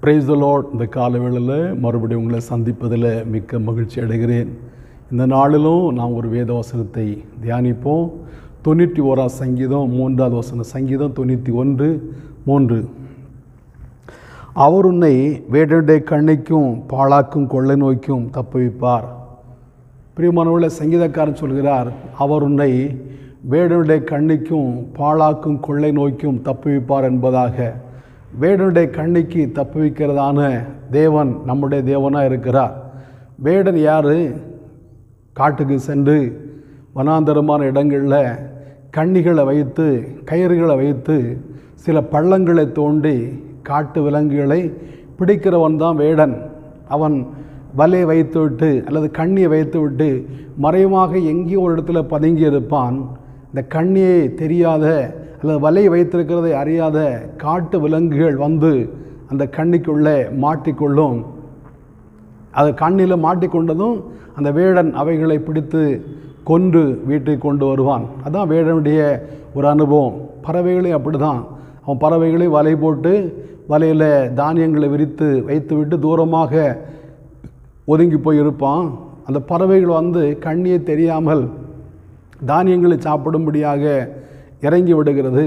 Praise the Lord. இந்த காலவேளையில் மறுபடியும் உங்களை சந்திப்பதில் மிக்க மகிழ்ச்சி அடைகிறேன். இந்த நாளிலும் நாம் ஒரு வேத வசனத்தை தியானிப்போம். 91 சங்கீதம் 3வது வசனம். சங்கீதம் 91:3. அவர் உன்னை வேடனுடைய கண்ணைக்கும் பாழாக்கும் கொள்ளை நோய்க்கும் தப்புவிப்பார். பிரியமானவர்களே, சங்கீதக்காரன் சொல்கிறார், அவர் உன்னை வேடனுடைய கண்ணிக்கும் பாழாக்கும் கொள்ளை நோய்க்கும் தப்புவிப்பார் என்பதாக. வேடனுடைய கண்ணிக்கு தப்புவிக்கிறதான தேவன் நம்முடைய தேவனாக இருக்கிறார். வேடன் யார்? காட்டுக்கு சென்று வனாந்தரமான இடங்களில் கண்ணிகளை வைத்து கயிறுகளை வைத்து சில பள்ளங்களை தோண்டி காட்டு விலங்குகளை பிடிக்கிறவன் தான் வேடன். அவன் வலையை வைத்து விட்டு அல்லது கண்ணியை வைத்து விட்டு மறைவாக எங்கேயோ ஒரு இடத்துல பதுங்கி இருப்பான். இந்த கண்ணியை தெரியாத அல்லது வலையை வைத்திருக்கிறதை அறியாத காட்டு விலங்குகள் வந்து அந்த கண்ணிக்குள்ளே மாட்டிக்கொள்ளும். அது கண்ணில் மாட்டிக்கொண்டதும் அந்த வேடன் அவைகளை பிடித்து கொன்று வீட்டுக்கு கொண்டு வருவான். அதுதான் வேடனுடைய ஒரு அனுபவம். பறவைகளையும் அப்படி தான். அவன் பறவைகளையும் வலை போட்டு வலையில் தானியங்களை விரித்து வைத்துவிட்டு தூரமாக ஒதுங்கி போயிருப்பான். அந்த பறவைகள் வந்து கண்ணியை தெரியாமல் தானியங்களை சாப்பிடும்படியாக இறங்கி விடுகிறது.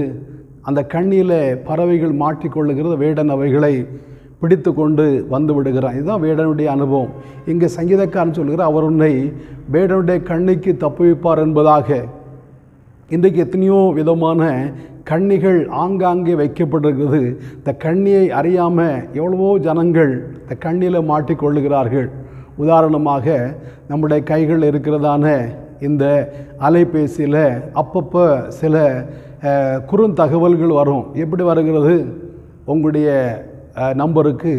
அந்த கண்ணியில் பறவைகள் மாட்டிக்கொள்ளுகிறது. வேடன் அவைகளை பிடித்து கொண்டு வந்து விடுகிறான். இதுதான் வேடனுடைய அனுபவம். இங்கே சங்கீதக்காரன் சொல்கிறார், அவர் உன்னை வேடனுடைய கண்ணிக்கு தப்புவிப்பார் என்பதாக. இன்றைக்கு எத்தனையோ விதமான கண்ணிகள் ஆங்காங்கே வைக்கப்பட்டிருக்கிறது. இந்த கண்ணியை அறியாமல் எவ்வளவோ ஜனங்கள் இந்த கண்ணியில் மாட்டிக்கொள்ளுகிறார்கள். உதாரணமாக நம்முடைய கைகள் இருக்கிறதான இந்த அலைபேசியில் அப்பப்போ சில குறுந்தகவல்கள் வரும். எப்படி வருகிறது? உங்களுடைய நம்பருக்கு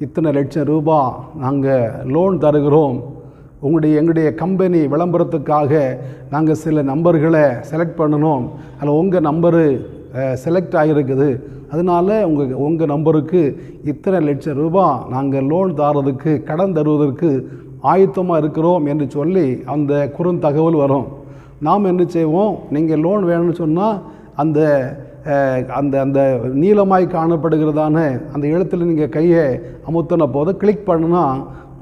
இத்தனை லட்சம் ரூபாய் நாங்கள் லோன் தருகிறோம். எங்களுடைய கம்பெனி விளம்பரத்துக்காக நாங்கள் சில நம்பர்களை செலக்ட் பண்ணணும். அதில் உங்கள் நம்பரு செலக்ட் ஆகியிருக்குது. அதனால் உங்கள் நம்பருக்கு இத்தனை லட்சம் ரூபாய் நாங்கள் லோன் தரதுக்கு கடன் தருவதற்கு ஆயத்தமாக இருக்கிறோம் என்று சொல்லி அந்த குறுந்தகவல் வரும். நாம் என்ன செய்வோம்? நீங்கள் லோன் வேணும்னு சொன்னால் அந்த அந்த அந்த நீளமாய் காணப்படுகிறதான அந்த எழுத்தில் நீங்கள் கையை அமுத்தின போது கிளிக் பண்ணுனா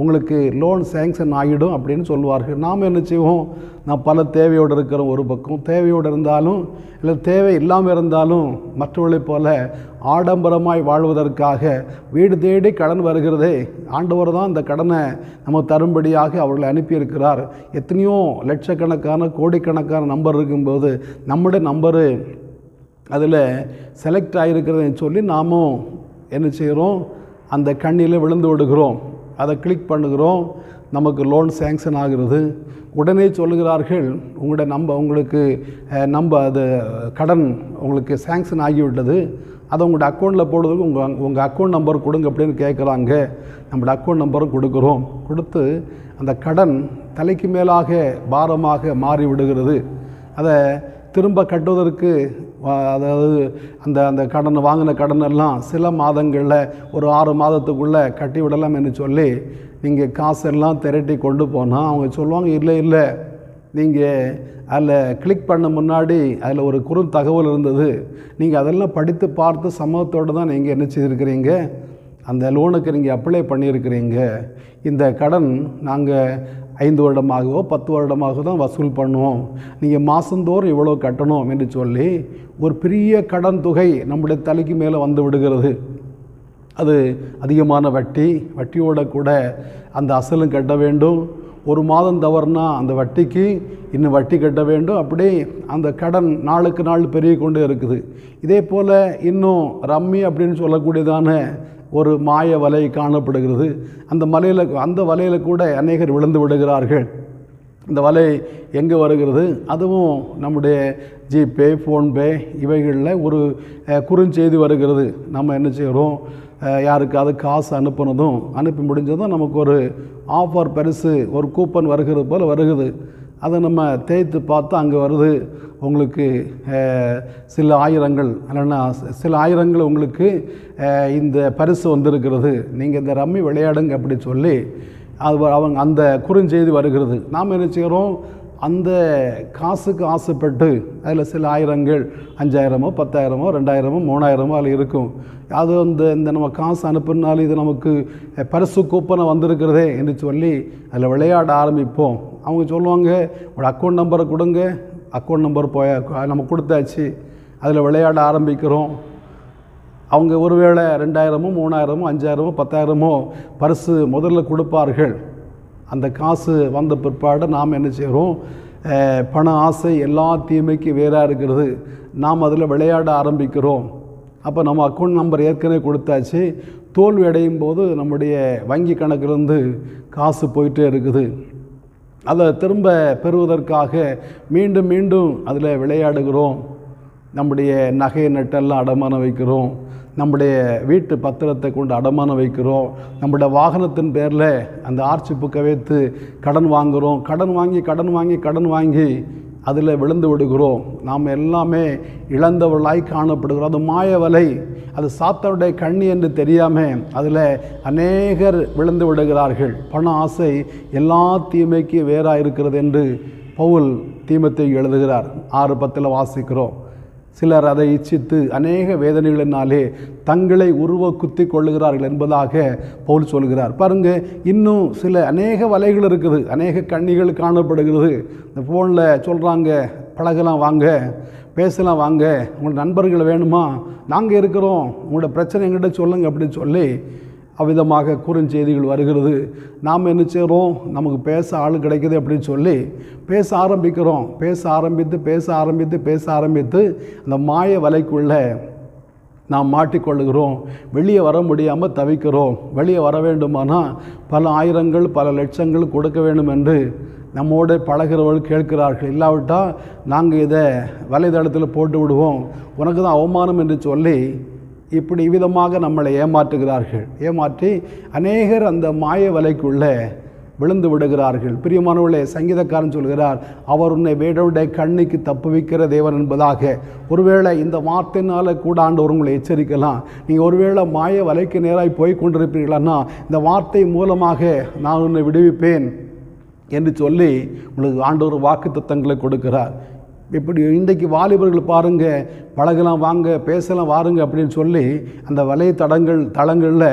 உங்களுக்கு லோன் சேங்ஷன் ஆகிடும் அப்படின்னு சொல்லுவார்கள். நாம் என்ன செய்வோம்? நான் பல தேவையோடு இருக்கிறோம். ஒரு பக்கம் தேவையோடு இருந்தாலும் இல்லை தேவை இல்லாமல் இருந்தாலும் மற்றவர்களைப் போல ஆடம்பரமாய் வாழ்வதற்காக வீடு தேடி கடன் வருகிறதே. ஆண்டவர் தான் இந்த கடனை நம்ம தரும்படியாக அவர்களை அனுப்பியிருக்கிறார். எத்தனையோ லட்சக்கணக்கான கோடிக்கணக்கான நம்பர் இருக்கும்போது நம்முடைய நம்பரு அதில் செலக்ட் ஆகியிருக்கிறதுன்னு சொல்லி நாமும் என்ன செய்கிறோம்? அந்த கண்ணியில் விழுந்து விடுகிறோம். அதை கிளிக் பண்ணுகிறோம். நமக்கு லோன் சேங்ஷன் ஆகிறது. உடனே சொல்லுகிறார்கள், உங்களுக்கு அது கடன் உங்களுக்கு சேங்ஷன் ஆகிவிட்டது. அதை உங்களோட அக்கௌண்ட்டில் போடுறதுக்கு உங்கள் அக்கௌண்ட் நம்பர் கொடுங்க அப்படின்னு கேட்குறாங்க. நம்மளோட அக்கௌண்ட் நம்பரும் கொடுக்குறோம். கொடுத்து அந்த கடன் தலைக்கு மேலாக பாரமாக மாறி விடுகிறது. அதை திரும்ப கட்டுவதற்கு, அதாவது அந்த கடனை வாங்கின கடனெல்லாம் சில மாதங்களில் ஒரு 6 மாதத்துக்குள்ளே கட்டி விடலாம் என்று சொல்லி நீங்கள் காசெல்லாம் திரட்டி கொண்டு போனால் அவங்க சொல்லுவாங்க, இல்லை நீங்கள் அதில் கிளிக் பண்ண முன்னாடி அதில் ஒரு குறுந்தகவல் இருந்தது. நீங்கள் அதெல்லாம் படித்து பார்த்து சமூகத்தோடு தான் நீங்கள் என்ன செய்திருக்கிறீங்க, அந்த லோனுக்கு நீங்கள் அப்ளை பண்ணியிருக்கிறீங்க. இந்த கடன் நாங்கள் 5 வருடமாகவோ 10 வருடமாக தான் வசூல் பண்ணுவோம். நீங்கள் மாதந்தோறும் இவ்வளோ கட்டணும் என்று சொல்லி ஒரு பெரிய கடன் தொகை நம்முடைய தலைக்கு மேலே வந்து விடுகிறது. அது அதிகமான வட்டியோட கூட அந்த அசலும் கட்ட வேண்டும். ஒரு மாதம் தவறுனா அந்த வட்டிக்கு இன்னும் வட்டி கட்ட வேண்டும். அப்படி அந்த கடன் நாளுக்கு நாள் பெருகி கொண்டே இருக்குது. இதே போல் இன்னும் ரம்மி அப்படின்னு சொல்லக்கூடியதான ஒரு மாய வலை காணப்படுகிறது. அந்த வலையில் கூட அநேகர் விழுந்து விடுகிறார்கள். இந்த வலை எங்கே வருகிறது? அதுவும் நம்முடைய ஜிபே, ஃபோன்பே இவைகளில் ஒரு குறுஞ்செய்தி வருகிறது. நம்ம என்ன செய்கிறோம்? யாருக்காவது காசு அனுப்பி முடிஞ்சதும் நமக்கு ஒரு ஆஃபர் பரிசு, ஒரு கூப்பன் வருகிறது போல் வருகிறது. அதை நம்ம தேய்த்து பார்த்தா அங்கே வருது, உங்களுக்கு சில ஆயிரங்கள் இல்லைன்னா சில ஆயிரங்கள் உங்களுக்கு இந்த பரிசு வந்திருக்கிறது, நீங்கள் இந்த ரம்மி விளையாடுங்க அப்படி சொல்லி அவங்க அந்த குறுஞ்செய்தி வருகிறது. நாம் என்ன செய்கிறோம்? அந்த காசுக்கு ஆசைப்பட்டு அதில் சில ஆயிரங்கள் 5000மோ 10,000மோ 2000மோ 3000மோ அதில் இருக்கும். அது இந்த நம்ம காசு அனுப்புனாலும் இது நமக்கு பரிசு கூப்பனை வந்திருக்கிறதே என்று சொல்லி அதில் விளையாட ஆரம்பிப்போம். அவங்க சொல்லுவாங்க, உங்களோட அக்கௌண்ட் நம்பரை கொடுங்க. அக்கௌண்ட் நம்பர் நம்ம கொடுத்தாச்சு. அதில் விளையாட ஆரம்பிக்கிறோம். அவங்க ஒருவேளை 2000மோ 3000மோ 5000மோ 10,000மோ பரிசு முதல்ல கொடுப்பார்கள். அந்த காசு வந்த பிற்பாடு நாம் என்ன செய்கிறோம்? பண ஆசை எல்லா தீமைக்கு வேறாக இருக்கிறது. நாம் அதில் விளையாட ஆரம்பிக்கிறோம். அப்போ நம்ம அக்கௌண்ட் நம்பர் ஏற்கனவே கொடுத்தாச்சு. தோல்வி அடையும் போது நம்முடைய வங்கி கணக்கிலிருந்து காசு போயிட்டே இருக்குது. அதை திரும்ப பெறுவதற்காக மீண்டும் மீண்டும் அதில் விளையாடுகிறோம். நம்முடைய நகை நட்டெல்லாம் அடமானம் வைக்கிறோம். நம்முடைய வீட்டு பத்திரத்தை கொண்டு அடமானம் வைக்கிறோம். நம்முடைய வாகனத்தின் பேரில் அந்த ஆர்ச்சி புக்கை வைத்து கடன் வாங்குகிறோம். கடன் வாங்கி அதில் விழுந்து விடுகிறோம். நாம் எல்லாமே இழந்தவர்களாய் காணப்படுகிறோம். அது மாய வலை, அது சாத்தானுடைய கண்ணி என்று தெரியாமல் அதில் அநேகர் விழுந்து விடுகிறார்கள். பண ஆசை எல்லா தீமைக்கு வேறாக இருக்கிறது என்று பவுல் தீமோத்தேயுவுக்கு எழுதுகிறார். 6:10 வாசிக்கிறோம். சிலர் அதை இச்சித்து அநேக வேதனைகளினாலே தங்களை உருவ குத்தி கொள்ளுகிறார்கள் என்பதாக பவுல் சொல்கிறார். பாருங்கள், இன்னும் அநேக வலைகள் இருக்குது, அநேக கண்ணிகள் காணப்படுகிறது. இந்த ஃபோனில் சொல்கிறாங்க, பழகலாம் வாங்க, பேசலாம் வாங்க, உங்களோட நண்பர்கள் வேணுமா, நாங்கள் இருக்கிறோம், உங்களோட பிரச்சனை எங்கிட்ட சொல்லுங்கள் அப்படின்னு சொல்லி அவ்விதமாக குறுஞ்செய்திகள் வருகிறது. நாம் என்ன செய்கிறோம்? நமக்கு பேச ஆள் கிடைக்குது அப்படின்னு சொல்லி பேச ஆரம்பித்து அந்த மாய வலைக்குள்ளே நாம் மாட்டிக்கொள்ளுகிறோம். வெளியே வர முடியாமல் தவிக்கிறோம். வெளியே வர வேண்டுமானால் பல ஆயிரங்கள் பல லட்சங்கள் கொடுக்க வேண்டும் என்று நம்மோடு பழகிறவர்கள் கேட்கிறார்கள். இல்லாவிட்டால் நாங்கள் இதை வலைதளத்தில் போட்டு விடுவோம், உனக்கு தான் அவமானம் என்று சொல்லி இப்படி விதமாக நம்மளை ஏமாற்றி அநேகர் அந்த மாய வலைக்குள்ளே விழுந்து விடுகிறார்கள். பிரியமானவர்களே, சங்கீதக்காரன் சொல்கிறார், அவர் உன்னை வேடனுடைய கண்ணிக்கு தப்புவிக்கிற தேவன் என்பதாக. ஒருவேளை இந்த வார்த்தையினால் கூட ஆண்டவர் உங்களை எச்சரிக்கலாம். நீங்கள் ஒருவேளை மாய வலைக்கு நேராக போய் கொண்டிருப்பீர்களான்னா இந்த வார்த்தை மூலமாக நான் உன்னை விடுவிப்பேன் என்று சொல்லி உங்களுக்கு ஆண்டவர் வாக்குத்தத்தங்களை கொடுக்கிறார். இப்படி இன்றைக்கு வாலிபர்கள் பாருங்கள், பழகலாம் வாங்க, பேசலாம் வாருங்க அப்படின்னு சொல்லி அந்த தளங்களில்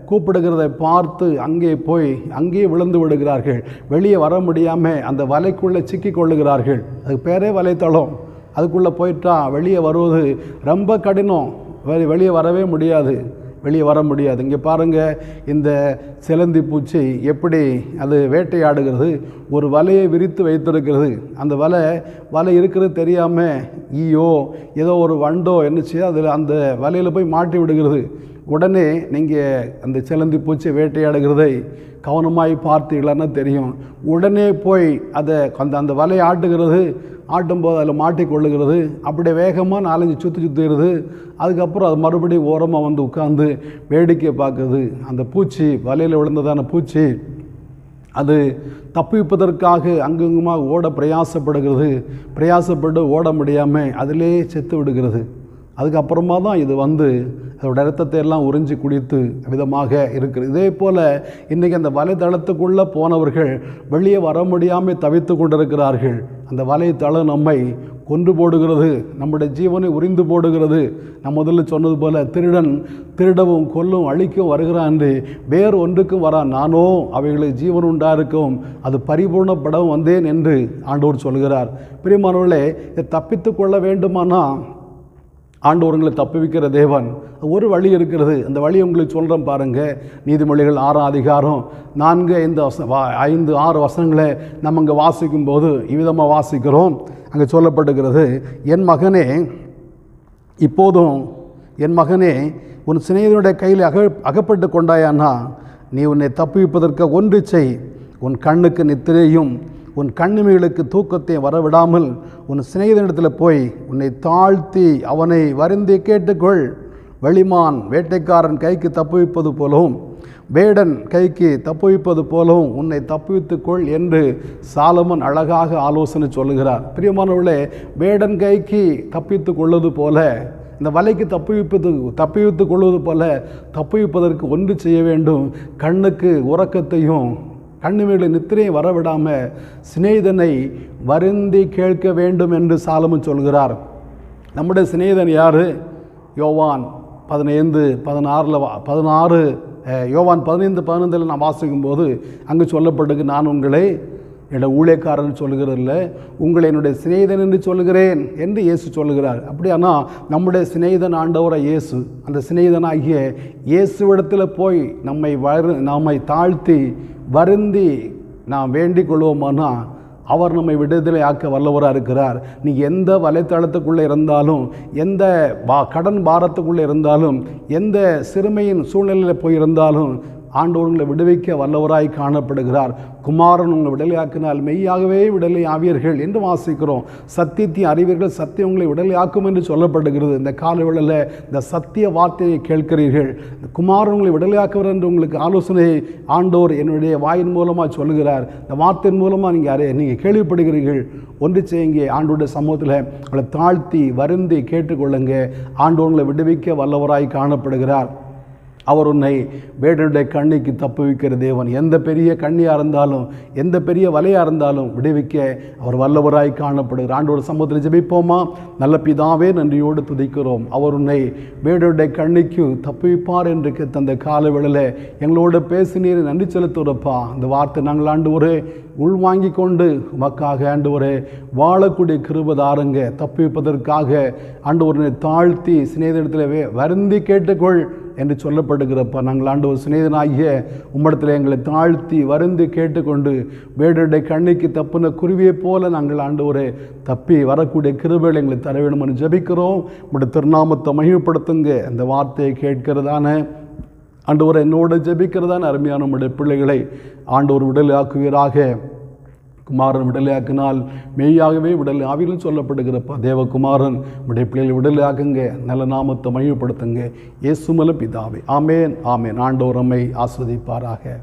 கூப்பிடுகிறதை பார்த்து அங்கேயே விழுந்து விடுகிறார்கள். வெளியே வர முடியாமல் அந்த வலைக்குள்ளே சிக்கி கொள்ளுகிறார்கள். அதுக்கு பேரே வலைத்தளம். அதுக்குள்ளே போயிட்டா வெளியே வருவது ரொம்ப கடினம். வெளியே வரவே முடியாது. இங்கே பாருங்கள், இந்த சிலந்தி பூச்சி எப்படி அது வேட்டையாடுகிறது. ஒரு வலையை விரித்து வைத்திருக்கிறது. அந்த வலை இருக்கிறது தெரியாமல் ஈயோ ஏதோ ஒரு வண்டோ என்னச்சு அதில் அந்த வலையில் போய் மாட்டி விடுகிறது. உடனே நீங்கள் அந்த சிலந்தி பூச்சி வேட்டையாடுகிறதை கவனமாய் பார்த்தீங்களான்னா தெரியும். உடனே போய் அந்த வலையை ஆட்டும்போது அதில் மாட்டிக்கொள்ளுகிறது. அப்படியே வேகமாக 4-5 சுற்றுகிறது. அதுக்கப்புறம் அது மறுபடியும் ஓரமாக வந்து உட்கார்ந்து வேடிக்கை பார்க்குது. அந்த பூச்சி, வலையில் விழுந்ததான பூச்சி, அது தப்பிப்பதற்காக அங்கங்குமாக பிரயாசப்பட்டு ஓட முடியாமல் அதிலே செத்து விடுகிறது. அதுக்கப்புறமா தான் இது அதோட இரத்தத்தை எல்லாம் உறிஞ்சி குடித்து விதமாக இருக்குது. இதே போல் இன்றைக்கி அந்த வலைத்தளத்துக்குள்ளே போனவர்கள் வெளியே வர முடியாமல் தவித்து கொண்டிருக்கிறார்கள். அந்த வலைத்தளம் நம்மை கொன்று போடுகிறது, நம்முடைய ஜீவனை உரிந்து போடுகிறது. நான் முதல்ல சொன்னது போல் திருடன் திருடவும் கொல்லும் அழிக்கும் வருகிறான் என்று வேறு ஒன்றுக்கும் வரான், நானோ அவைகளுக்கு ஜீவன் உண்டாயிருக்கும் அது பரிபூர்ணப்படவும் வந்தேன் என்று ஆண்டவர் சொல்கிறார். பிரியமானவர்களே, இதை தப்பித்து கொள்ள வேண்டுமானால் ஆண்டவர்களை தப்புவிக்கிற தேவன் ஒரு வழி இருக்கிறது. அந்த வழி உங்களுக்கு சொல்கிறேன் பாருங்கள். நீதிமொழிகள் 6ஆம் அதிகாரம் 4-5 6 நம்ம அங்கே வாசிக்கும் போது இவ்விதமாக வாசிக்கிறோம். அங்கே சொல்லப்படுகிறது, என் மகனே உன் சிநேகிதனுடைய கையில் அகப்பட்டு கொண்டாயானா நீ உன்னை தப்புவிப்பதற்கு ஒன்று செய். உன் கண்ணுக்கு நித்திரையும் உன் கண்ணிமைகளுக்கு தூக்கத்தை வரவிடாமல் உன் சிநேகிதனிடத்தில் போய் உன்னை தாழ்த்தி அவனை வருந்தி கேட்டுக்கொள். வெளிமான் வேட்டைக்காரன் கைக்கு தப்புவிப்பது போலவும் வேடன் கைக்கு தப்புவிப்பது போலவும் உன்னை தப்புவித்துக்கொள் என்று சாலமன் அழகாக ஆலோசனை சொல்லுகிறார். பிரியமானவர்களே, வேடன் கைக்கு தப்பித்து கொள்வது போல, இந்த வலைக்கு தப்புவித்து கொள்வது போல தப்புவிப்பதற்கு ஒன்று செய்ய வேண்டும். கண்ணுக்கு உறக்கத்தையும் கண்ணுமைகளை நித்திரையை வரவிடாமல் சிநேகிதனை வருந்தி கேட்க வேண்டும் என்று சாலமன் சொல்கிறார். நம்முடைய சிநேகிதன் யார்? யோவான் 15:16 யோவான் 15:15 நான் வாசிக்கும்போது அங்கு சொல்லப்பட்டது, நான் உங்களை என்னோட ஊழியக்காரன் சொல்கிறதில்ல, உங்களை என்னுடைய சிநேகிதன் என்று சொல்கிறேன் என்று இயேசு சொல்கிறார். அப்படியானா நம்முடைய சிநேகிதன் ஆண்டவராக இயேசு, அந்த சிநேகிதனாகிய இயேசுவிடத்தில் போய் நம்மை தாழ்த்தி வருந்தி நாம் வேண்டிக் கொள்வோமானா அவர் நம்மை விடுதலை ஆக்க வல்லவராக இருக்கிறார். நீங்கள் எந்த வலைத்தளத்துக்குள்ளே இருந்தாலும், எந்த கடன் பாரத்துக்குள்ளே இருந்தாலும், எந்த சிறுமையின் சூழ்நிலையில் போயிருந்தாலும் ஆண்டவர் உங்களை விடுவிக்க வல்லவராய் காணப்படுகிறார். குமாரன் உங்களை விடுதலையாக்கினால் மெய்யாகவே விடுதலை ஆவீர்கள் என்று வாசிக்கிறோம். சத்தியத்தை அறிவீர்கள், சத்தியம் உங்களை விடுதலையாக்கும் என்று சொல்லப்படுகிறது. இந்த காலவேளையில் இந்த சத்திய வார்த்தையை கேட்கிறீர்கள். குமாரன் உங்களை விடுதலையாக்குவர் என்று உங்களுக்கு ஆலோசனை ஆண்டோர் என்னுடைய வாயின் மூலமாக சொல்லுகிறார். இந்த வார்த்தையின் மூலமாக நீங்கள் கேள்விப்படுகிறீர்கள். ஒன்று செய்யுங்க, ஆண்டோருடைய சமூகத்தில் உங்களை தாழ்த்தி வருந்தி கேட்டுக்கொள்ளுங்க. ஆண்டோர் உங்களை விடுவிக்க வல்லவராய் காணப்படுகிறார். அவர் உன்னை வேடனுடைய கண்ணிக்கு தப்புவிக்கிற தேவன். எந்த பெரிய கண்ணியாக இருந்தாலும், எந்த பெரிய வலையாக இருந்தாலும் விடுவிக்க அவர் வல்லவராய் காணப்படுகிறார். ஆண்டோட சமூகத்தில் ஜெபிப்போமா? நல்ல பிதாவே, நன்றியோடு துதிக்கிறோம். அவர் உன்னை வேடனுடைய கண்ணிக்கு தப்புவிப்பார் என்று தந்த காலவேளையில் எங்களோட பேசினீர், நன்றி செலுத்துகிறப்பா. அந்த வார்த்தை நாங்கள் ஆண்டவரே உள்வாங்கி கொண்டு உமக்காக ஆண்டவரே வாழக்கூடிய கிருபை தாருங்க. தப்புவிப்பதற்காக ஆண்டவரை தாழ்த்தி சிநேகிதத்திலே வருந்தி கேட்டுக்கொள் என்று சொல்லப்படுகிறப்ப நாங்கள் ஆண்டவர் சிநேகிதனாகிய உம்மிடத்தில் எங்களை தாழ்த்தி வருந்தி கேட்டுக்கொண்டு வேடனுடைய கண்ணிக்கு தப்புன குருவியைப் போல நாங்கள் ஆண்டவரே தப்பி வரக்கூடிய கிருபைகளை எங்களை தர வேண்டும் என்று ஜெபிக்கிறோம். உம்முடைய திருநாமத்தை மகிமைப்படுத்துங்க. அந்த வார்த்தையை கேட்கிறதான ஆண்டவர் என்னோட ஜெபிக்கிறதான அருமையான உம்முடைய பிள்ளைகளை ஆண்டவர் விடுதலையாக்குவீராக. குமாரன் விடுதலையாக்கினால் மெய்யாகவே விடுதலை ஆவியில் சொல்லப்படுகிறப்பா. தேவகுமாரன் உடைய பிள்ளைகளை விடுதலையாக்குங்க. நல்ல நாமத்தை மகிமைப்படுத்துங்க. இயேசு மூலம் பிதாவே, ஆமேன் ஆமேன். ஆண்டவர் நம்மை ஆஸ்வதிப்பாராக.